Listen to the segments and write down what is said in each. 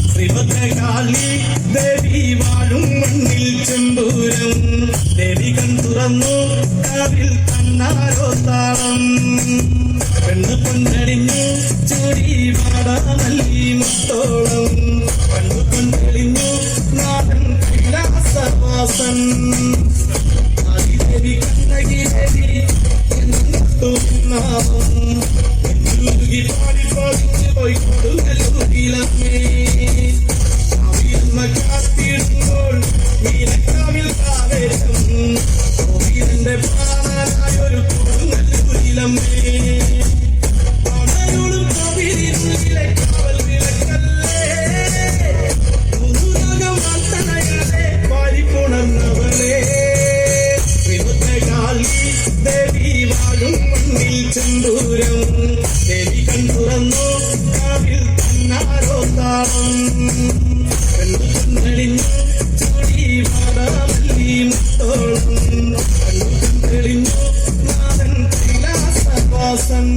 ശ്രീഭദ്രകാളി ദേവി വാഴും മണ്ണിൽ ചെമ്പൂരം ദേവി കൺ തുറന്നു കാവിൽ കണ്ണാരോ താളം പെണ്ണ് പൊന്നടിഞ്ഞു ചൂടി വാടാമല്ലി മുത്തോളം കണ്ണു കൊണ്ടെളിഞ്ഞു നാടൻ കൈലാസവാസൻ ആദിദേവി കണ്ണകി ദേവി നാമം പാടി പാടിച്ചു പോയി കൊടുങ്ങല്ലൂരിലമ്മേ കാത്തിടുമ്പോൾ നീലക്കാവിൽ കാവേശം കോവിലന്റെ പ്രാണനായൊരു കൊടുങ്ങല്ലൂരിലമ്മേ പണയോടും കോവിലിലെ കാവൽ വിളക്കല്ലേ മുതുരാഗം വാർത്തനകളെ പാടിപ്പുണർന്നവളെ ശ്രീഭദ്രകാളി ദേവി വാഴും മണ്ണിൽ ചെന്തൂരം ദേവി കൺ തുറന്നു കാവിൽ തന്നാരോ താളം കണ്ണുകണ്ണെളിഞ്ഞു ചൂടി വാടാമല്ലി മുത്തോളം കണ്ണുകണ്ണെളിഞ്ഞു നാഥൻ കൈലാസവാസൻ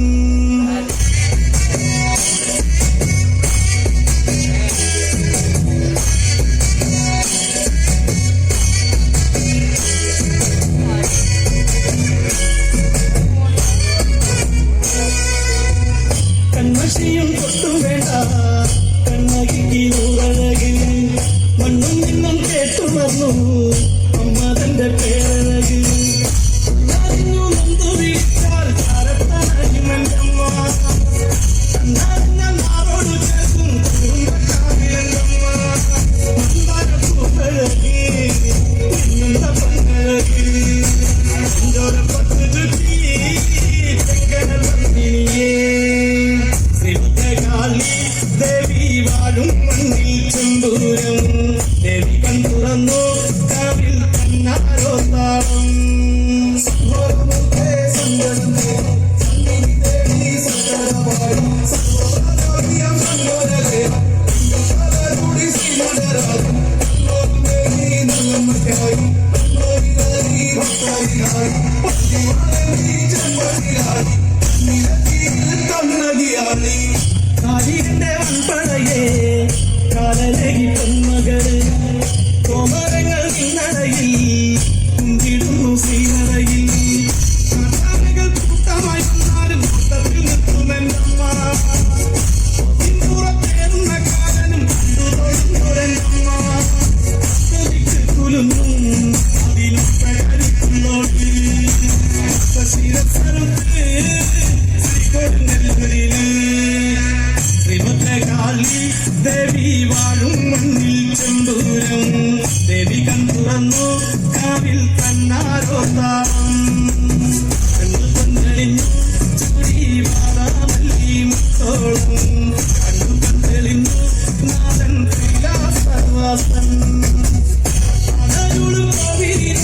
കൺമഷിയും കൊട്ടും വേണ്ട കണ്ണകിക്ക് ഊരഴകി മണ്ണും നിന്നും കേട്ടുണർന്നു അമ്മതന്റെ പേരഴകി അറിഞ്ഞു നൊന്തു വീഴ്ചാൽ ചാരത്തണയുമെന്തമ്മ കണ്ണറിഞ്ഞ നാടോട് ചേർക്കും കുടുംബക്കാവിലെന്തമ്മ മന്ദരപ്പൂപ്പഴകി പിന്നെന്ത പങ്കഴകി പത്ത് ചുറ്റി ചെങ്കടൽ വന്നിനിയേ ദേവി വാഴും മണ്ണിൽ ചെമ്പൂരം ദേവി കൺ തുറന്നു കാവിൽ കണ്ണാരോ താളം കാലിന്റെ വൻപടയെ കാലലകി പൊന്മകള് കോമരങ്ങൾ നിന്നടയിൽ കുന്തിടുന്നു ശ്രീനടയിൽ കാട്ടാനകൾ കൂട്ടമായി വന്നാലും കൂട്ടത്തിൽ നിർത്തുമെന്നമ്മ പിന്തുറത്തേറുന്ന കാലനും കണ്ടുതൊഴുന്നൊരെന്നമ്മ കുലുന്നും അതിനൊക്കെ കരിക്കുന്നോട്ട് ശിരസറുത്ത് ശ്രീകൊടുങ്ങല്ലൂരില് ശ്രീഭദ്രകാളി ദേവി വാഴും മണ്ണിൽ ചെമ്പൂരം ദേവി കൺ തുറന്നു കാവിൽ കണ്ണാരോ താളം കണ്ണു കൊണ്ടെളിഞ്ഞു ചൂടി വാടാമല്ലി മുത്തോളം കണ്ണു കൊണ്ടെളിഞ്ഞു നാഥൻ കൈലാസവാസൻ പണയോടും കോവിലിൽ